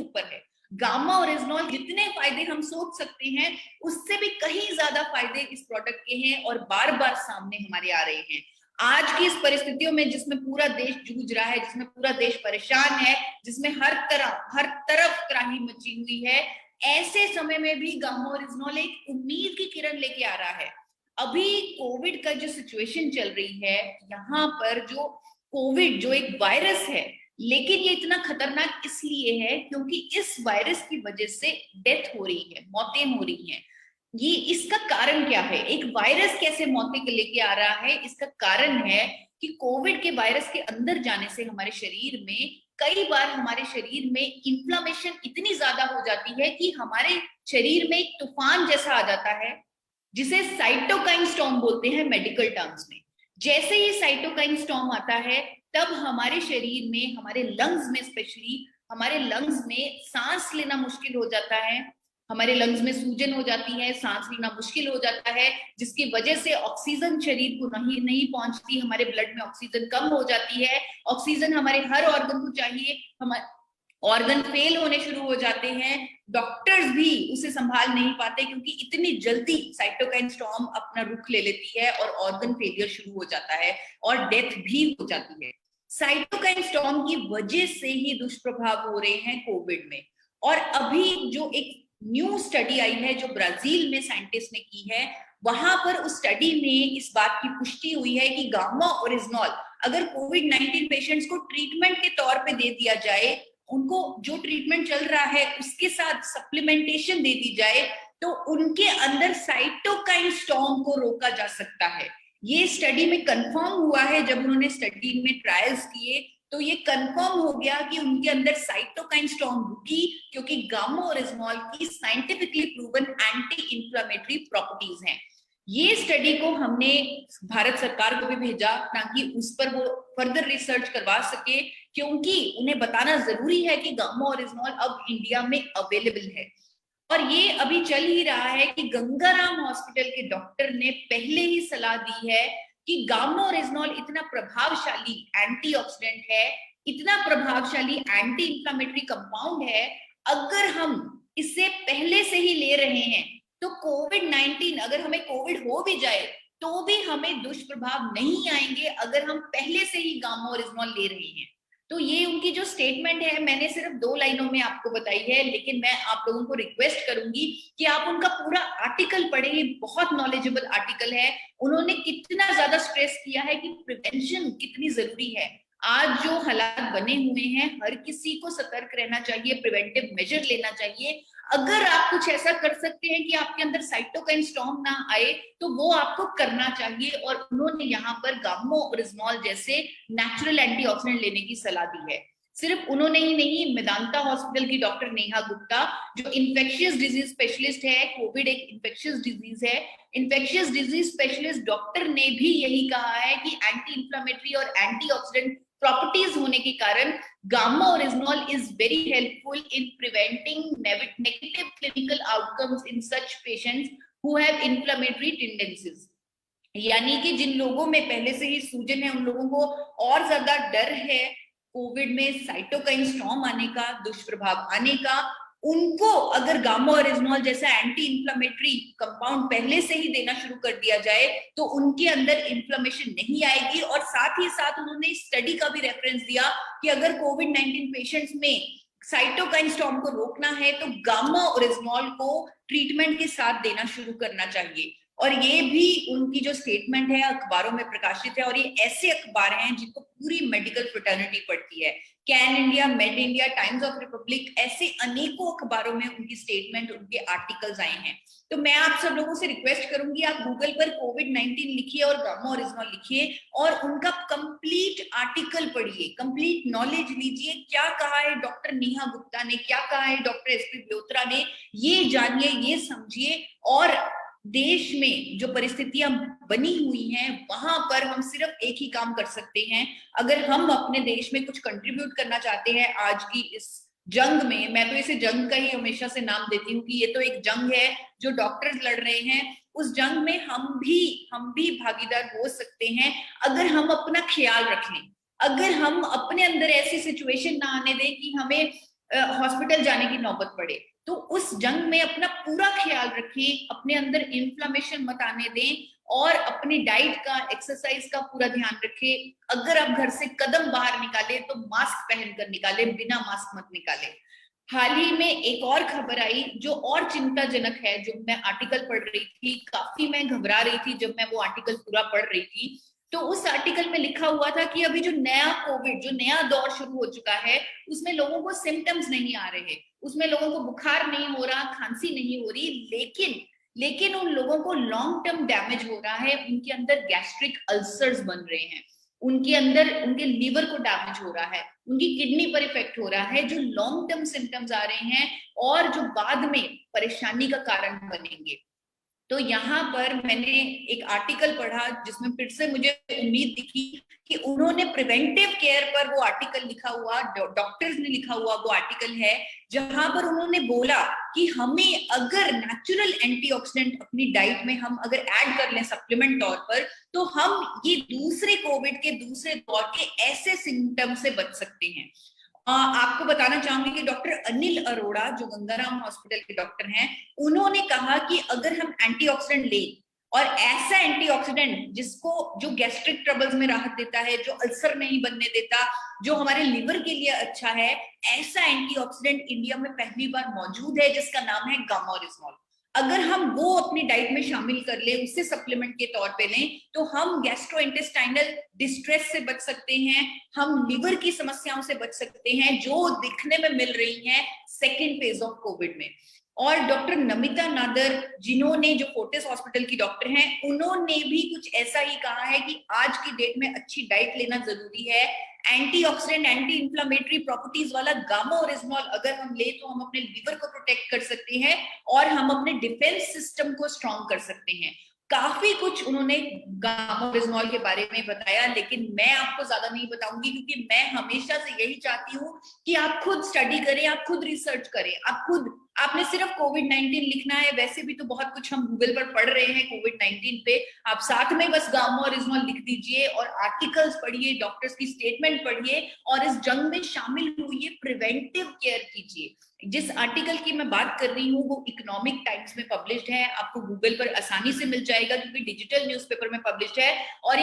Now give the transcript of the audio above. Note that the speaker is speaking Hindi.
ऊपर है। गामा ओरिजिनॉल जितने फायदे हम सोच सकते हैं उससे भी कहीं ज्यादा फायदे इस प्रोडक्ट के हैं और बार बार सामने हमारे आ रहे हैं। आज की इस परिस्थितियों में जिसमें पूरा देश जूझ रहा है, जिसमें पूरा देश परेशान है, जिसमें हर तरफ त्राही मची हुई है, ऐसे समय में भी गामा ओरिजिनॉल एक उम्मीद की किरण लेके आ रहा है। अभी कोविड का जो सिचुएशन चल रही है, यहाँ पर जो कोविड जो एक वायरस है, लेकिन ये इतना खतरनाक इसलिए है क्योंकि इस वायरस की वजह से डेथ हो रही है, मौतें हो रही हैं। ये इसका कारण क्या है? एक वायरस कैसे मौतें लेके आ रहा है? इसका कारण है कि कोविड के वायरस के अंदर जाने से हमारे शरीर में कई बार हमारे शरीर में इन्फ्लामेशन इतनी ज्यादा हो जाती है कि हमारे शरीर में एक तूफान जैसा आ जाता है, जिसे साइटोकाइन स्टॉर्म बोलते हैं मेडिकल टर्म्स में। जैसे ही साइटोकाइन स्टॉर्म आता है, तब हमारे शरीर में, हमारे लंग्स में, स्पेशली हमारे लंग्स में सांस लेना मुश्किल हो जाता है, हमारे लंग्स में सूजन हो जाती है, सांस लेना मुश्किल हो जाता है, जिसकी वजह से ऑक्सीजन शरीर को नहीं पहुंचती, हमारे ब्लड में ऑक्सीजन कम हो जाती है, ऑक्सीजन हमारे हर ऑर्गन को चाहिए, हमारे ऑर्गन फेल होने शुरू हो जाते हैं, डॉक्टर्स भी उसे संभाल नहीं पाते क्योंकि इतनी जल्दी साइटोकाइन स्टॉर्म अपना रुख ले लेती है और ऑर्गन फेलियर शुरू हो जाता है और डेथ भी हो जाती है। साइटोकाइन स्टॉर्म की वजह से ही दुष्प्रभाव हो रहे हैं कोविड में। और अभी जो एक न्यू स्टडी आई है जो ब्राजील में साइंटिस्ट ने की है, वहां पर उस स्टडी में इस बात की पुष्टि हुई है कि गामा ओरिजिनॉल अगर कोविड-19 पेशेंट्स को ट्रीटमेंट के तौर पे दे दिया जाए, उनको जो ट्रीटमेंट चल रहा है उसके साथ सप्लीमेंटेशन दे दी जाए, तो उनके अंदर साइटोकाइन स्टॉर्म को रोका जा सकता है। ये स्टडी में कंफर्म हुआ है। जब उन्होंने स्टडी में ट्रायल्स किए तो ये कंफर्म हो गया कि उनके अंदर साइटोकाइन स्टॉर्म रुकी, क्योंकि गामा ओरिजिनॉल की scientifically proven anti inflammatory properties हैं। ये स्टडी को हमने भारत सरकार को भी भेजा ताकि उस पर वो फर्दर रिसर्च करवा सके, क्योंकि उन्हें बताना जरूरी है कि गामा ओरिजिनॉल अब इंडिया में अवेलेबल है। और ये अभी चल ही रहा है कि गंगाराम हॉस्पिटल के डॉक्टर ने पहले ही सलाह दी है कि गामा ओरिजिनॉल इतना प्रभावशाली एंटीऑक्सीडेंट है, इतना प्रभावशाली एंटी इंफ्लेमेटरी कंपाउंड है, अगर हम इसे पहले से ही ले रहे हैं तो कोविड-19 अगर हमें कोविड हो भी जाए तो भी हमें दुष्प्रभाव नहीं आएंगे अगर हम पहले से ही गामा ओरिजिनॉल ले रहे हैं। तो ये उनकी जो स्टेटमेंट है मैंने सिर्फ 2 लाइनों में आपको बताई है, लेकिन मैं आप लोगों को रिक्वेस्ट करूंगी कि आप उनका पूरा आर्टिकल पढ़ें। बहुत नॉलेजेबल आर्टिकल है। उन्होंने कितना ज्यादा स्ट्रेस किया है कि प्रिवेंशन कितनी जरूरी है। आज जो हालात बने हुए हैं, हर किसी को सतर्क रहना चाहिए, प्रिवेंटिव मेजर लेना चाहिए। अगर आप कुछ ऐसा कर सकते हैं कि आपके अंदर साइटोकाइन स्टॉर्म ना आए, तो वो आपको करना चाहिए। और उन्होंने यहाँ पर गामा ओरिजिनॉल जैसे नेचुरल एंटीऑक्सीडेंट लेने की सलाह दी है। सिर्फ उन्होंने ही नहीं, मेदांता हॉस्पिटल की डॉक्टर नेहा गुप्ता जो इन्फेक्शियस डिजीज स्पेशलिस्ट है, कोविड एक इन्फेक्शियस डिजीज है, इन्फेक्शियस डिजीज स्पेशलिस्ट डॉक्टर ने भी यही कहा है कि एंटी इंफ्लेमेटरी और एंटीऑक्सीडेंट प्रॉपर्टीज होने के कारण gamma oryzanol is very helpful in preventing negative clinical outcomes in such patients who have inflammatory tendencies. यानी कि जिन लोगों में पहले से ही सूजन है, उन लोगों को और ज्यादा डर है कोविड में साइटोकाइन स्टॉर्म आने का, दुष्प्रभाव आने का। उनको अगर गामा ओरिजिनॉल जैसा एंटी इंफ्लेमेटरी कंपाउंड पहले से ही देना शुरू कर दिया जाए तो उनके अंदर इंफ्लेमेशन नहीं आएगी। और साथ ही साथ उन्होंने स्टडी का भी रेफरेंस दिया कि अगर कोविड-19 पेशेंट्स में साइटोकाइन स्टॉर्म को रोकना है तो गामा ओरिजिनॉल को ट्रीटमेंट के साथ देना शुरू करना चाहिए। और ये भी उनकी जो स्टेटमेंट है अखबारों में प्रकाशित है, और ये ऐसे अखबार हैं जिनको पूरी मेडिकल फ्रेटर्निटी पढ़ती है। Can India, made India, times of Republic, ऐसे अनेकों अखबारों में उनकी स्टेटमेंट, उनके आर्टिकल्स आए हैं। तो मैं आप सब लोगों से रिक्वेस्ट करूंगी, आप गूगल पर कोविड-19 लिखिए और गामा ओरिजिनॉल लिखिए और उनका कंप्लीट आर्टिकल पढ़िए, कंप्लीट नॉलेज लीजिए। क्या कहा है डॉक्टर नेहा गुप्ता ने, क्या कहा है डॉक्टर एसपी ब्योत्रा ने, ये जानिए, ये समझिए। और देश में जो परिस्थितियां बनी हुई हैं वहां पर हम सिर्फ एक ही काम कर सकते हैं। अगर हम अपने देश में कुछ कंट्रीब्यूट करना चाहते हैं आज की इस जंग में, मैं तो इसे जंग का ही हमेशा से नाम देती हूँ कि ये तो एक जंग है जो डॉक्टर्स लड़ रहे हैं, उस जंग में हम भी भागीदार हो सकते हैं अगर हम अपना ख्याल रख लें। अगर हम अपने अंदर ऐसी सिचुएशन ना आने दें कि हमें हॉस्पिटल जाने की नौबत पड़े। तो उस जंग में अपना पूरा ख्याल रखें, अपने अंदर इन्फ्लेमेशन मत आने दें और अपनी डाइट का, एक्सरसाइज का पूरा ध्यान रखें। अगर आप घर से कदम बाहर निकाले तो मास्क पहनकर निकाले, बिना मास्क मत निकाले। हाल ही में एक और खबर आई जो और चिंताजनक है, जो मैं आर्टिकल पढ़ रही थी, काफी मैं घबरा रही थी जब मैं वो आर्टिकल पूरा पढ़ रही थी। तो उस आर्टिकल में लिखा हुआ था कि अभी जो नया कोविड, जो नया दौर शुरू हो चुका है, उसमें लोगों को सिम्टम्स नहीं आ रहे, उसमें लोगों को बुखार नहीं हो रहा, खांसी नहीं हो रही, लेकिन उन लोगों को लॉन्ग टर्म डैमेज हो रहा है, उनके अंदर गैस्ट्रिक अल्सर्स बन रहे हैं, उनके अंदर उनके लीवर को डैमेज हो रहा है, उनकी किडनी पर इफेक्ट हो रहा है, जो लॉन्ग टर्म सिम्टम्स आ रहे हैं और जो बाद में परेशानी का कारण बनेंगे। तो यहाँ पर मैंने एक आर्टिकल पढ़ा जिसमें फिर से मुझे उम्मीद दिखी कि उन्होंने प्रिवेंटिव केयर पर वो आर्टिकल लिखा हुआ, डॉक्टर्स ने लिखा हुआ वो आर्टिकल है, जहां पर उन्होंने बोला कि हमें अगर नेचुरल एंटीऑक्सीडेंट अपनी डाइट में हम अगर ऐड कर लें सप्लीमेंट तौर पर, तो हम ये दूसरे कोविड के दूसरे दौर के ऐसे सिम्टम से बच सकते हैं। आपको बताना चाहूंगी कि डॉक्टर अनिल अरोड़ा, जो गंगाराम हॉस्पिटल के डॉक्टर हैं, उन्होंने कहा कि अगर हम एंटीऑक्सीडेंट लें और ऐसा एंटीऑक्सीडेंट जिसको, जो गैस्ट्रिक ट्रबल्स में राहत देता है, जो अल्सर नहीं बनने देता, जो हमारे लिवर के लिए अच्छा है, ऐसा एंटीऑक्सीडेंट इंडिया में पहली बार मौजूद है जिसका नाम है गामा-ओरिजमॉल। अगर हम वो अपनी डाइट में शामिल कर ले, उससे सप्लीमेंट के तौर पे लें, तो हम गैस्ट्रोइंटेस्टाइनल डिस्ट्रेस से बच सकते हैं, हम लिवर की समस्याओं से बच सकते हैं जो दिखने में मिल रही हैं सेकेंड फेज ऑफ कोविड में। और डॉक्टर नमिता नादर, जिन्होंने, जो फोर्टिस हॉस्पिटल की डॉक्टर हैं, उन्होंने भी कुछ ऐसा ही कहा है कि आज की डेट में अच्छी डाइट लेना जरूरी है। एंटीऑक्सीडेंट, एंटी इंफ्लेमेटरी प्रॉपर्टीज वाला गामा-ओरिजमॉल अगर हम ले तो हम अपने लिवर को प्रोटेक्ट कर सकते हैं और हम अपने डिफेंस सिस्टम को स्ट्रॉन्ग कर सकते हैं। काफी कुछ उन्होंने गामा-ओरिजमॉल के बारे में बताया, लेकिन मैं आपको ज्यादा नहीं बताऊंगी क्योंकि मैं हमेशा से यही चाहती हूँ कि आप खुद स्टडी करें, आप खुद रिसर्च करें, आप खुद, आपने सिर्फ कोविड-19 लिखना है, वैसे भी तो बहुत कुछ हम गूगल पर पढ़ रहे हैं कोविड-19 पे, आप साथ में बस गामा-ओरिजमॉल लिख दीजिए और आर्टिकल्स पढ़िए, डॉक्टर्स की स्टेटमेंट पढ़िए और इस जंग में शामिल हुई प्रिवेंटिव केयर कीजिए। जिस आर्टिकल की मैं बात कर रही हूँ वो इकोनॉमिक टाइम्स में पब्लिश्ड है, आपको गूगल पर आसानी से मिल जाएगा क्योंकि डिजिटल न्यूज़पेपर में पब्लिश्ड है। और